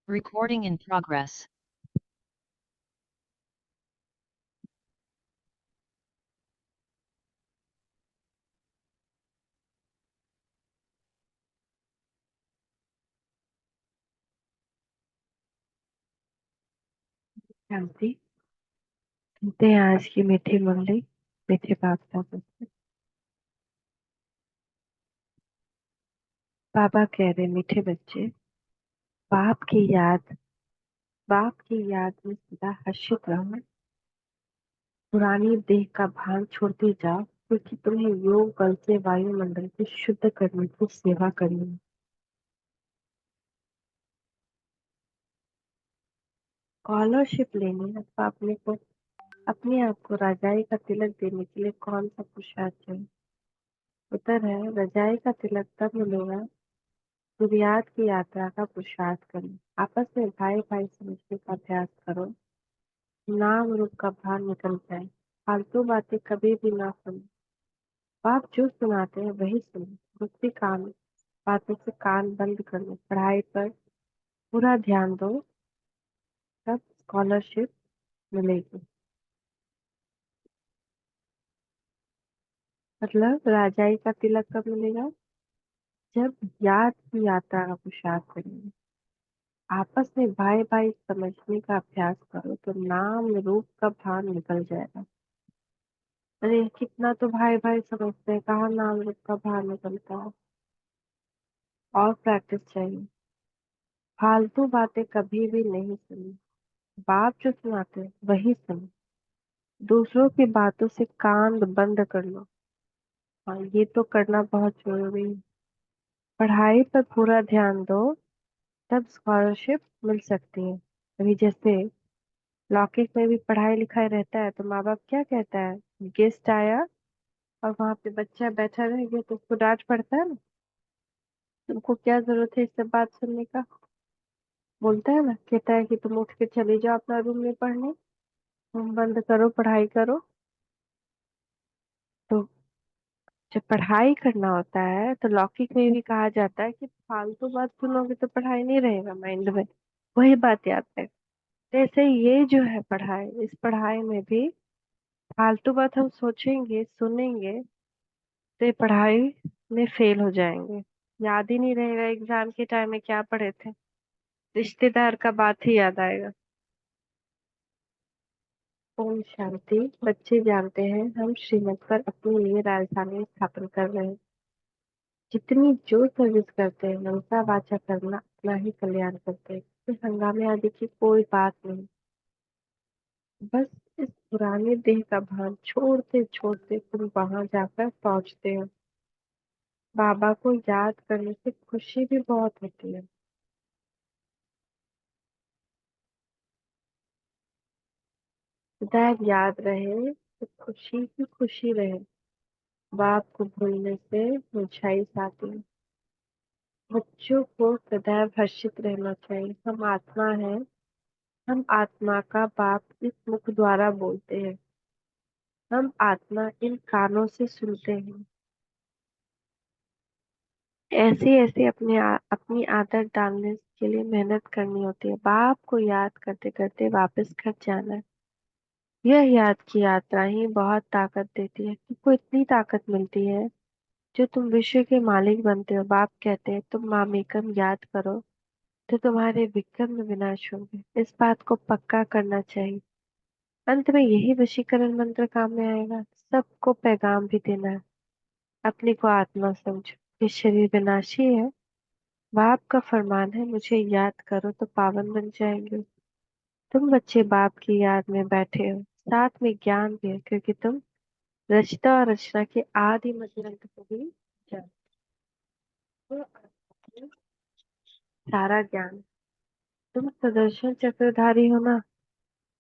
Recording in progress. शांति। सुनते हैं आज की मीठी मुरली मीठे बाप दादा से। बाबा कह रहे मीठे बच्चे, बाप की याद बाप की याद में सदा हर्षित रहो। पुरानी देह का भान छोड़ते जाओ, क्योंकि तुम्हें योग बल से वायुमंडल को शुद्ध करने की सेवा करनी है। स्कॉलरशिप लेनी है तो अपने आप को रजाई का तिलक देने के लिए कौन सा पुरुषार्थ चाहिए? उत्तर है, रजाई का तिलक तब मिलेगा जब याद की यात्रा का पुरुषार्थ करो। आपस में भाई भाई समझने का अभ्यास करो। नाम रूप का भान निकल जाए। फालतू बातें कभी भी ना सुनो। बाप जो सुनाते हैं वही सुनो। दूसरी कान बातों से कान बंद कर लो। पढ़ाई पर पूरा ध्यान दो, तब स्कॉलरशिप मिलेगी। मतलब राजाई का तिलक कब मिलेगा? जब याद की यात्रा का पुरुषार्थ करेंगे। आपस में भाई भाई समझने का अभ्यास करो तो नाम रूप का भान निकल जाएगा। अरे कितना तो भाई भाई समझते हैं, कहाँ नाम रूप का भान निकलता है। और प्रैक्टिस चाहिए। फालतू बातें कभी भी नहीं सुनी। बाप जो सुनाते हैं वही सुनो। दूसरों की बातों से कान बंद कर लो। हाँ, ये तो करना बहुत जरूरी है। पढ़ाई पर पूरा ध्यान दो, तब स्कॉलरशिप मिल सकती है। अभी जैसे लौकिक में भी पढ़ाई लिखाई रहता है तो माँ बाप क्या कहता है, गेस्ट आया और वहां पे बच्चा बैठा रह गया तो उसको डांट पड़ता है ना। तुमको क्या जरूरत है इससे बात सुनने का? बोलता है ना, कहता है कि तुम उठ के चले जाओ अपना रूम में पढ़ने, तुम बंद करो पढ़ाई करो। तो जब पढ़ाई करना होता है तो लौकिक में भी कहा जाता है कि फालतू बात सुनोगे तो पढ़ाई नहीं रहेगा माइंड में, वही बात याद है। जैसे ये जो है पढ़ाई, इस पढ़ाई में भी फालतू बात हम सोचेंगे सुनेंगे तो ये पढ़ाई में फेल हो जाएंगे। याद ही नहीं रहेगा एग्जाम के टाइम में क्या पढ़े थे। रिश्तेदार का बात ही याद आएगा। ओम शांति। बच्चे जानते हैं हम श्रीमत पर अपने लिए राजधानी स्थापन कर रहे हैं। जितनी जो सर्विस करते हैं मनसा वाचा करना अपना ही कल्याण करते हैं। इसमें हंगामे आदि की कोई बात नहीं। बस इस पुराने देह का भान छोड़ते छोड़ते तुम वहां जाकर पहुंचते हो। बाबा को याद करने से खुशी भी बहुत होती है। सदैव याद रहे तो खुशी ही खुशी रहे। बाप को भूलने से मुरझाई आती है। बच्चों को सदैव हर्षित रहना चाहिए। हम आत्मा है। हम आत्मा का बाप इस मुख द्वारा बोलते हैं। हम आत्मा इन कानों से सुनते हैं। ऐसे ऐसे अपनी आदत डालने के लिए मेहनत करनी होती है। बाप को याद करते करते वापस घर जाना है। यह याद की यात्रा ही बहुत ताकत देती है। तुमको इतनी ताकत मिलती है जो तुम विश्व के मालिक बनते हो। बाप कहते हैं तुम मामेकम याद करो तो तुम्हारे विक्रम विनाश होंगे। इस बात को पक्का करना चाहिए। अंत में यही वशीकरण मंत्र काम में आएगा। सबको पैगाम भी देना है। अपने को आत्मा समझो। ये शरीर विनाशी है। बाप का फरमान है मुझे याद करो तो पावन बन जाएंगे। तुम बच्चे बाप की याद में बैठे हो, साथ में ज्ञान भी है, क्योंकि तुम रचता और रचना के आदि मध्य अंत को भी जानते हो। सारा ज्ञान। तुम सुदर्शन चक्रधारी हो ना।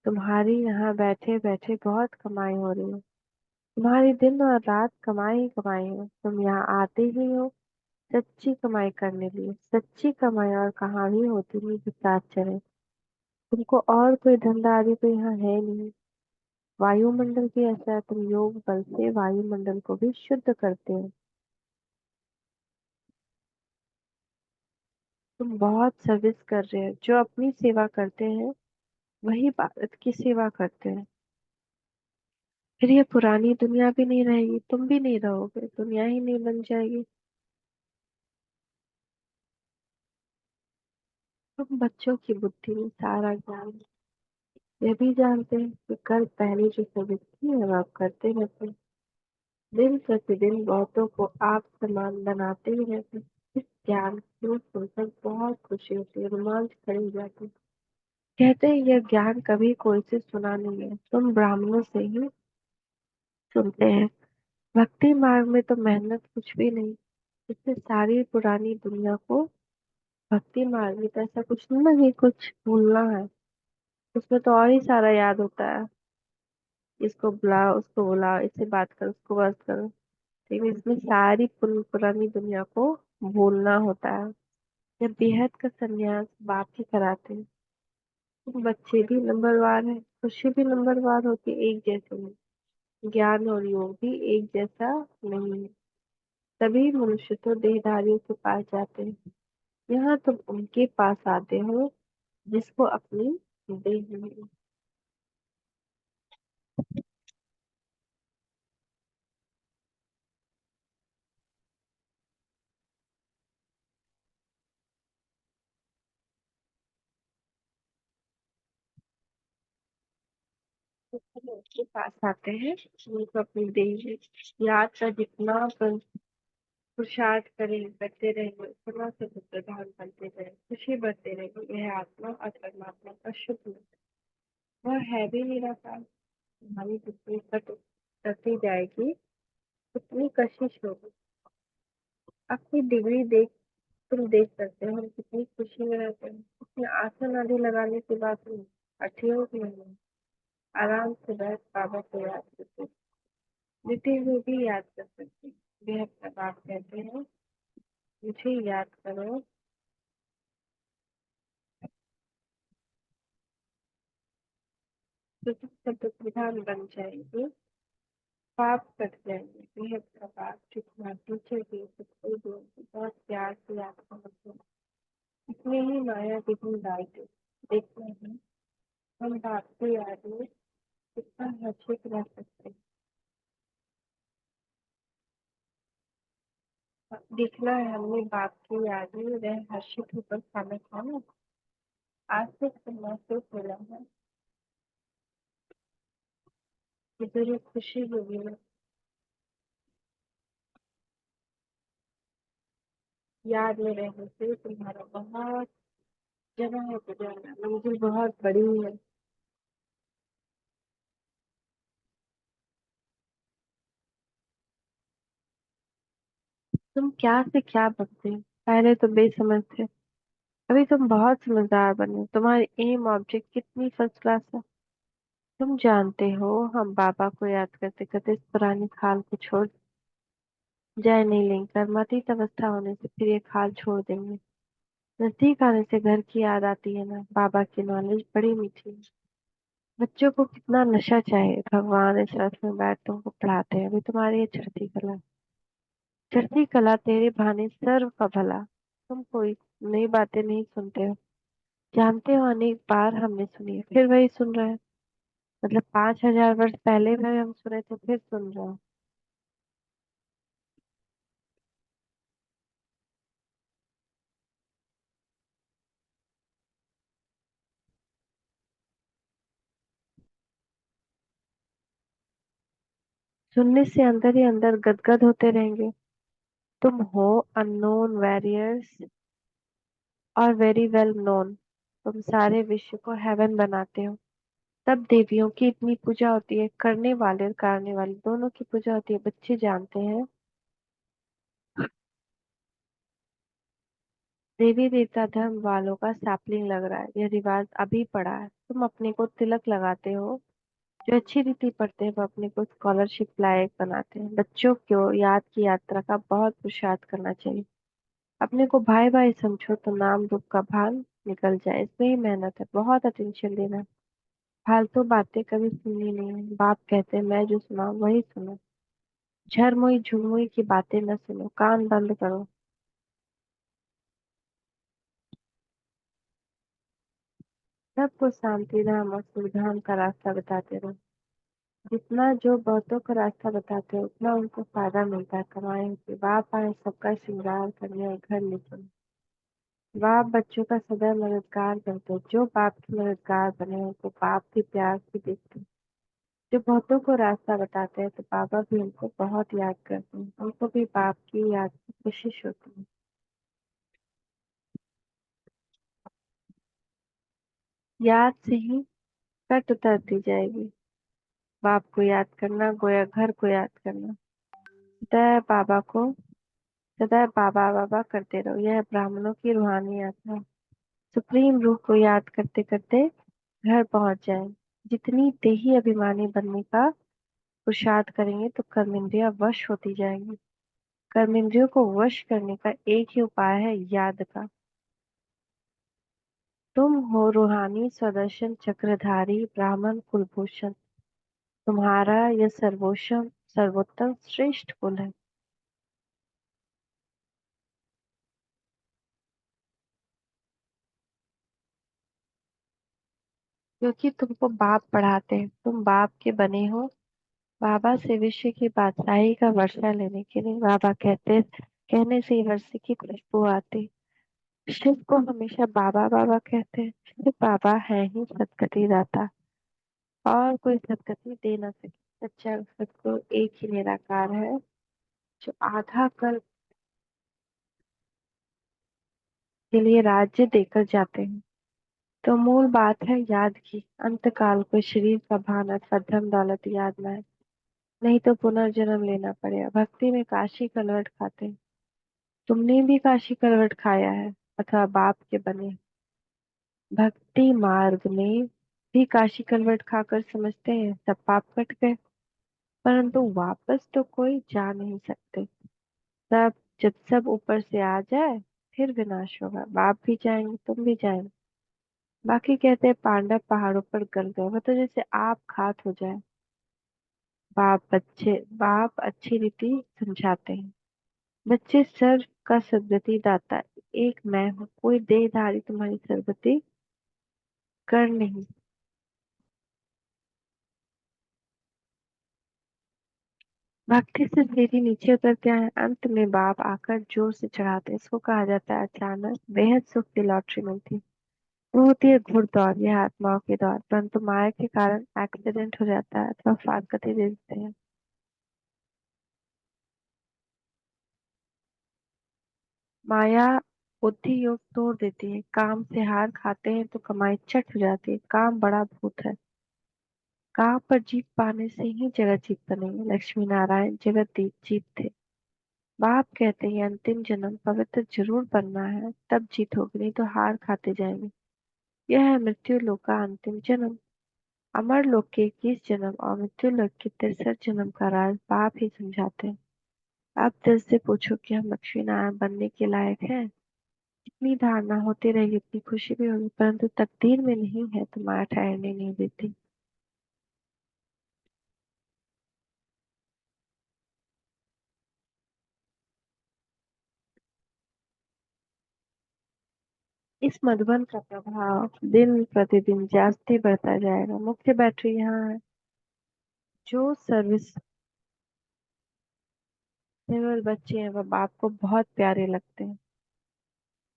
तुम्हारी यहाँ बैठे बैठे बहुत कमाई हो रही है। तुम्हारी दिन और रात कमाई ही कमाई है। तुम यहाँ आते ही हो सच्ची कमाई करने लिए। सच्ची कमाई और कहाँ भी होती नहीं कि साथ चले। तुमको और कोई धंधा आदि तो यहाँ है नहीं। वायुमंडल भी ऐसा है, तुम योग बल से वायुमंडल को भी शुद्ध करते हो। तुम बहुत सर्विस कर रहे हो। जो अपनी सेवा करते हैं वही भारत की सेवा करते हैं। फिर ये पुरानी दुनिया भी नहीं रहेगी, तुम भी नहीं रहोगे, दुनिया ही नहीं बन जाएगी। तुम बच्चों की बुद्धि में सारा ज्ञान ये भी जानते हैं कि कल पहले जो सर्विस की है वो आप करते रहते हैं। दिन प्रतिदिन बहुतों को आप समान बनाते ही रहते हैं। इस ज्ञान को सुनकर बहुत खुशी होती है, रोमांच खड़े हो जाते हैं। कहते हैं यह ज्ञान कभी कोई से सुना नहीं है, तुम ब्राह्मणों से ही सुनते हैं। भक्ति मार्ग में तो मेहनत कुछ भी नहीं, इससे सारी पुरानी दुनिया को भक्ति मार्ग में तो ऐसा कुछ नहीं, कुछ भूलना है। उसमें तो और ही सारा याद होता है। इसको बुलाओ, उसको बुलाओ, इससे बात करो, उसको बात करो। लेकिन इसमें सारी पुरानी दुनिया को भूलना होता है। जब बेहद का संन्यास बाप ही कराते हैं। तो बच्चे भी नंबरवार है, खुशी भी नंबरवार होती है, एक जैसे नहीं। ज्ञान और योग भी एक जैसा नहीं है। तभी मनुष्य तो देहधारियों के पास जाते हैं। यहाँ तुम उनके पास आते हो जिसको अपनी देह मिली। तो तुम उनके पास आते हैं जिनको अपनी देह मिली। याद का जितना पुरुषार्थ करें करते रहेंगे उतना से प्रधान बनते जाए, खुशी बढ़ते रहेगी। यह आत्मा और परमात्मा का शुभ मिलन। वह है भी निराकार। हमारी जितनी कट करती जाएगी उतनी कशिश होगी। अपनी डिग्री देख तुम देख सकते हो हम कितनी खुशी में रहते हैं। उसमें आसन आदि लगाने के बाद तुम अठियों की नहीं, आराम से बैठ बाबा को याद करते, लेटे हुए भी याद कर सकते। बेहद प्रभाव कहते हैं मुझे याद करो तो तुम सब प्रधान बन जाएंगे, पाप कट जाएंगे। बेहद प्रभाव जितना टीचर भी सबको दो, बहुत प्यार से याद करो। इसमें ही माया विघ्न डालते देखते हैं। हम बाप को याद में कितना हर्षित रह सकते हैं। देखना है हमने बाप की याद में वह हर्षित होकर खाना खाना। आज से महसूस हो रहा है कि जरूर खुशी होगी ना। याद में रहने से तुम्हारा बहुत जगह है गुजरना, मंजिल बहुत बड़ी है। तुम क्या से क्या बनते हो, पहले तो बेसमझ थे, अभी तुम बहुत समझदार बने हो। तुम्हारी एम ऑब्जेक्ट कितनी फर्स्ट क्लास है। तुम जानते हो हम बाबा को याद करते करते इस पुरानी खाल को छोड़ जाए नहीं लेंगे। कर्मातीत अवस्था होने से फिर ये खाल छोड़ देंगे। नजदीक आने से घर की याद आती है ना। बाबा की नॉलेज बड़ी मीठी है। बच्चों को कितना नशा चाहिए, भगवान इस रथ में बैठ तुमको पढ़ाते हैं। अभी तुम्हारी ये चढ़ती कला, चढ़ती कला तेरे भाने सर्व का भला। तुम कोई नई बातें नहीं सुनते हो, जानते हो अनेक बार हमने सुनी है फिर वही सुन रहे हैं। मतलब 5,000 वर्ष पहले भी हम सुने थे फिर सुन रहे हो। सुनने से अंदर ही अंदर गदगद होते रहेंगे। तुम हो अननोन वॉरियर्स और वेरी वेल नोन। तुम सारे विश्व को हेवन बनाते हो। तब देवियों की इतनी पूजा होती है, करने वाले और करने वाले दोनों की पूजा होती है। बच्चे जानते हैं देवी देवता धर्म वालों का सैपलिंग लग रहा है, यह रिवाज अभी पड़ा है। तुम अपने को तिलक लगाते हो, जो अच्छी रीति पढ़ते हैं वो अपने को स्कॉलरशिप लायक बनाते हैं। बच्चों को याद की यात्रा का बहुत पुरुषार्थ करना चाहिए। अपने को भाई भाई समझो तो नाम रूप का भान निकल जाए, इसमें ही मेहनत है। बहुत अटेंशन देना है। फालतू बातें कभी सुननी नहीं है। बाप कहते हैं मैं जो सुनाऊं वही सुनो। झरमुई झुरमुई की बातें न सुनो, कान बंद करो। सबको शांति धाम और सुखधाम का रास्ता बताते रहो। जितना जो बहुतों का रास्ता बताते हैं उतना उनको फायदा मिलता है, कमाए कि बाप आए सबका श्रृंगार करने और घर लेके। बाप बच्चों का सदा मददगार बनते हैं। जो बाप के मददगार बने हैं उनको बाप भी प्यार से देखते हैं। जो बहुतों को रास्ता बताते हैं तो बाबा भी उनको बहुत याद करते हैं, उनको भी बाप की याद की कोशिश होती है। याद से ही कट उतरती जाएगी। बाप को याद करना गोया घर को याद करना। सदैव बाबा को सदैव बाबा बाबा करते रहो, यह ब्राह्मणों की रूहानी यात्रा है। सुप्रीम रूह को याद करते करते घर पहुंच जाए। जितनी देही अभिमानी बनने का पुरुषार्थ करेंगे तो कर्मेंद्रियां वश होती जाएंगी। कर्मेंद्रियों को वश करने का एक ही उपाय है, याद का। तुम हो रूहानी स्वदर्शन चक्रधारी ब्राह्मण कुलभूषण। तुम्हारा यह सर्वोत्तम श्रेष्ठ कुल है। क्योंकि तुमको बाप पढ़ाते हैं, तुम बाप के बने हो। बाबा से विश्व की बादशाही का वर्षा लेने के लिए बाबा कहने से ही वर्षे की खुशबू आती। शिव को हमेशा बाबा बाबा कहते हैं। शिव बाबा है ही सदगति दाता, और कोई सदगति दे ना सके। सच्चा सदगुरु एक ही निराकार है जो आधा कल्प के लिए राज्य देकर जाते हैं। तो मूल बात है याद की। अंत काल को शरीर का भान अथवा धन दौलत याद न है, नहीं तो पुनर्जन्म लेना पड़ेगा। भक्ति में काशी कलवट खाते हैं। तुमने भी काशी कलवट खाया है अथवा बाप के बने। भक्ति मार्ग में भी काशी कलवट खाकर समझते हैं सब पाप कट गए, परंतु वापस तो कोई जा नहीं सकते। सब जब सब ऊपर से आ जाए फिर विनाश होगा। बाप भी जाएंगे, तुम भी जाएंगे। बाकी कहते हैं पांडव पहाड़ों पर गल गए, वो तो जैसे आप खात हो जाए। बाप अच्छी रीति समझाते हैं। बच्चे सर्व का सदगति दाता एक मैं हूँ, कोई देहधारी तुम्हारी सदगति कर नहीं। भक्ति से सीढ़ी नीचे उतरते हैं, अंत में बाप आकर जोर से चढ़ाते हैं। इसको कहा जाता है अचानक बेहद सुख की लॉटरी मिलती है। वो होती है घुड़दौड़, यह आत्माओं की दौड़, परंतु माया के कारण एक्सीडेंट हो जाता है अथवा फारकती दे देते हैं। माया बुद्धि योग तोड़ देती है। काम से हार खाते हैं तो कमाई चट हो जाती है। काम बड़ा भूत है। काम पर जीत पाने से ही जगत जीत बनेगी। लक्ष्मी नारायण जीत थे। बाप कहते हैं अंतिम जन्म पवित्र जरूर बनना है, तब जीत होगी, नहीं तो हार खाते जाएंगे। यह है मृत्यु लोक का अंतिम जन्म। अमर लोक के 21 जन्म और मृत्यु लोक के 63 जन्म का राज बाप ही समझाते हैं। आप दिल से पूछो कि हम लक्ष्मी नारायण बनने के लायक हैं। जितनी धारणा होती रहेगी उतनी खुशी भी होगी, परंतु तकदीर में नहीं है तो माया ठहरने नहीं देती। इस मधुबन का प्रभाव दिन प्रतिदिन जास्ती बढ़ता जाएगा। मुख्य बैटरी यहाँ है। जो सर्विसेबल बच्चे हैं वह बाप को बहुत प्यारे लगते हैं।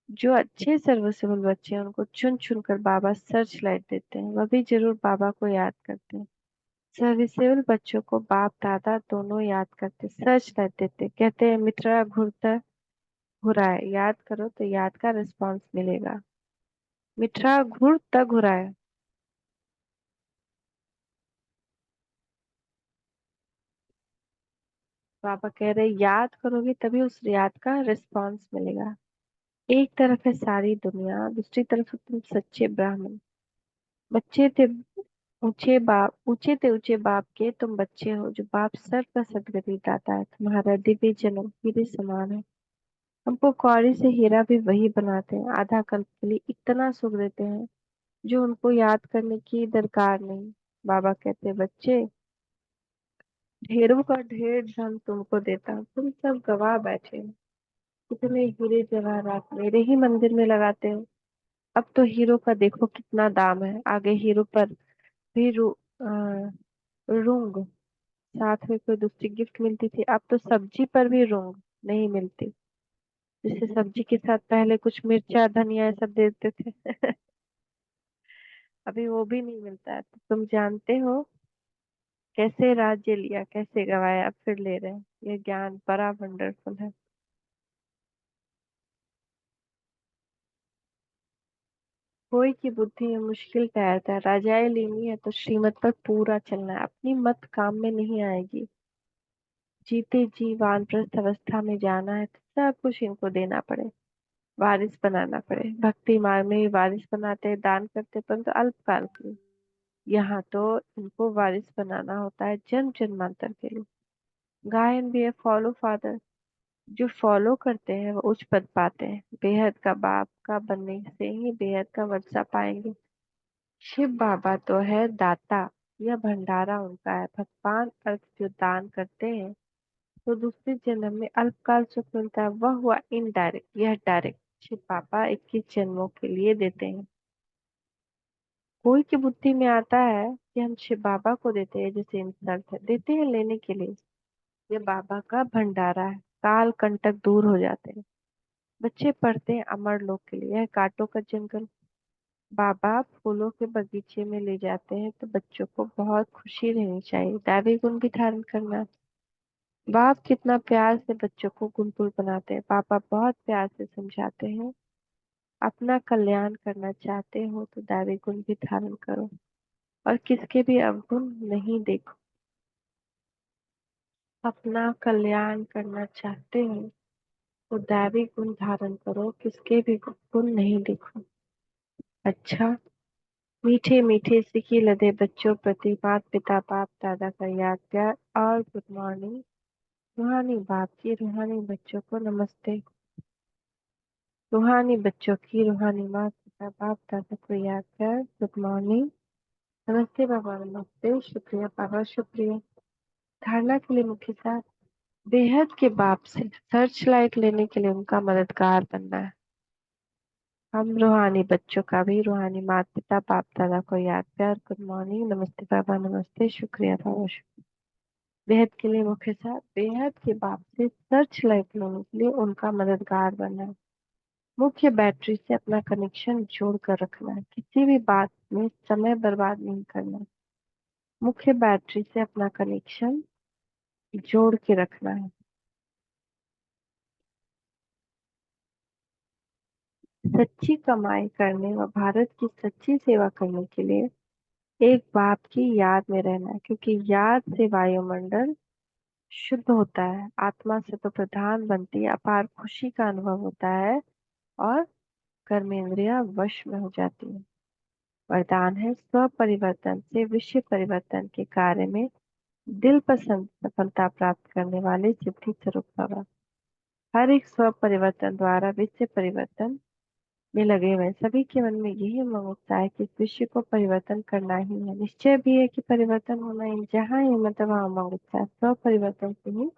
जो अच्छे सर्विसेबल बच्चे हैं उनको चुन चुन कर बाबा सर्च लाइट देते हैं, वह भी जरूर बाबा को याद करते हैं। सर्विसेबल बच्चों को बाप दादा दोनों याद करते, सर्च लाइट देते, कहते हैं मित्रा घुरता घुराए, याद करो तो याद का रिस्पॉन्स मिलेगा। मिठा घुर तक घुराए। पापा कह रहे याद करोगे तभी उस याद का रिस्पॉन्स मिलेगा। एक तरफ है सारी दुनिया, दूसरी तरफ है तुम सच्चे ब्राह्मण। बच्चे थे ऊंचे बाप के तुम बच्चे हो, जो बाप सर का सदगति दाता है। तुम्हारा दिव्य जन्म हीरे समान है। हमको कौड़ी से हीरा भी वही बनाते हैं। आधा कल्प के लिए इतना सुख देते हैं जो उनको याद करने की दरकार नहीं। बाबा कहते बच्चे ढेरों का ढेर धन तुमको देता हूँ, तुम सब गवाह बैठे हो। इतने हीरे जवाहरात मेरे ही मंदिर में लगाते हो। अब तो हीरो का देखो कितना दाम है, आगे हीरो पर भी रूंग साथ में कोई दूसरी गिफ्ट मिलती थी, अब तो सब्जी पर भी रूंग नहीं मिलती। जैसे सब्जी के साथ पहले कुछ मिर्चा धनिया ये सब देते थे अभी वो भी नहीं मिलता है। तो तुम जानते हो कैसे राज्य लिया, कैसे गवाया, अब फिर ले रहे हैं। ये ज्ञान बड़ा वंडरफुल है। कोई की बुद्धि में मुश्किल पैदा है, राजाए लेनी है तो श्रीमत पर पूरा चलना है, अपनी मत काम में नहीं आएगी। जीते जी वानप्रस्थ अवस्था में जाना है तो सब कुछ इनको देना पड़े, वारिस बनाना पड़े। भक्ति मार्ग में भी वारिस बनाते हैं, दान करते, परंतु अल्पकाल के लिए। यहाँ तो इनको वारिस बनाना होता है जन्म जन्मांतर के लिए। गायन भी है फॉलो फादर, जो फॉलो करते हैं वो उच्च पद पाते हैं, बेहद का बाप का बनने से ही बेहद का वर्षा पाएंगे। शिव बाबा तो है दाता, यह भंडारा उनका है। भगवान अर्थ जो दान करते हैं तो दूसरे जन्म में अल्पकाल सुख मिलता है, वह हुआ इनडायरेक्ट, यह डायरेक्ट। शिव बाबा 21 जन्मों के लिए देते हैं। कोई की बुद्धि में आता है कि हम शिव बाबा को देते हैं, जैसे इंसल्ट है, देते हैं लेने के लिए। यह बाबा का भंडारा है, काल कंटक दूर हो जाते हैं। बच्चे पढ़ते हैं अमर लोक के लिए, यह कांटों का जंगल। बाबा फूलों के बगीचे में ले जाते हैं तो बच्चों को बहुत खुशी रहनी चाहिए, दैवी गुण भी धारण करना। बाप कितना प्यार से बच्चों को गुणपुर बनाते हैं, पापा बहुत प्यार से समझाते हैं। अपना कल्याण करना चाहते हो तो दैवी गुण भी धारण करो और किसके भी अवगुण नहीं देखो। अपना कल्याण करना चाहते हो तो दैवी गुण धारण करो, किसके भी गुण नहीं देखो। अच्छा, मीठे मीठे सिकी लदे बच्चों प्रति माता पिता बाप दादा का याद प्यार और गुड मॉर्निंग। रूहानी बाप की रूहानी बच्चों को नमस्ते। रूहानी बच्चों की रूहानी माता पिता बाप दादा को याद प्यार गुड मॉर्निंग। नमस्ते बाबा, नमस्ते, शुक्रिया बाबा, शुक्रिया। धारणा के लिए मुख्य साथ, बेहद के बाप से सर्च लाइट लेने के लिए उनका मददगार बनना है। हम रूहानी बच्चों का भी रूहानी माता पिता बाप दादा को याद प्यार गुड मॉर्निंग, नमस्ते बाबा, नमस्ते, शुक्रिया बाबा, शुक्रिया। बेहद के लिए मुख्य साथ, बेहद के बाप से सर्च लाइट लेने के लिए उनका मददगार बनना है। मुख्य बैटरी से अपना कनेक्शन जोड़ कर रखना है, किसी भी बात में समय बर्बाद नहीं करना। मुख्य बैटरी से अपना कनेक्शन जोड़ के रखना है। सच्ची कमाई करने व भारत की सच्ची सेवा करने के लिए एक बाप की याद में रहना है, क्योंकि याद से वायुमंडल शुद्ध होता है, आत्मा से तो प्रधान बनती है, अपार खुशी का अनुभव होता है और कर्मेंद्रिया वश में हो जाती है। वरदान है स्व परिवर्तन से विश्व परिवर्तन के कार्य में दिल पसंद सफलता प्राप्त करने वाले सिद्धि स्वरूप भव। हर एक स्व परिवर्तन द्वारा विश्व परिवर्तन में लगे हुए सभी के मन में यही उमंग उठता है कि इस विश्व को परिवर्तन करना ही है। निश्चय भी है कि परिवर्तन होना ही, जहाँ हिम्मत है वहाँ उमंग उठता है। स्व परिवर्तन से ही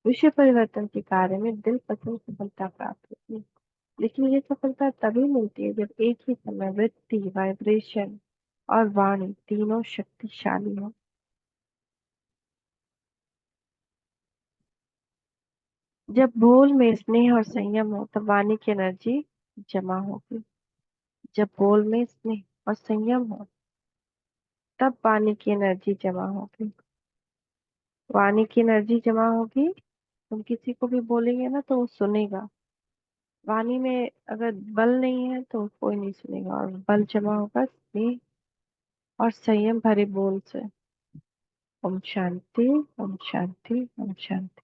विश्व परिवर्तन के कार्य में दिल पसंद सफलता प्राप्त होती है। लेकिन ये सफलता तभी मिलती है जब एक ही समय वृत्ति, वाइब्रेशन और वाणी तीनों शक्तिशाली हो। जब बोल में स्नेह और संयम हो तब वाणी की एनर्जी जमा होगी। जब बोल में स्नेह और संयम हो तब वाणी की एनर्जी जमा होगी। वाणी की एनर्जी जमा होगी, तुम किसी को भी बोलेंगे ना तो वो सुनेगा। वाणी में अगर बल नहीं है तो कोई नहीं सुनेगा, और बल जमा होगा स्नेह और संयम भरे बोल से। ओम शांति, ओम शांति, ओम शांति।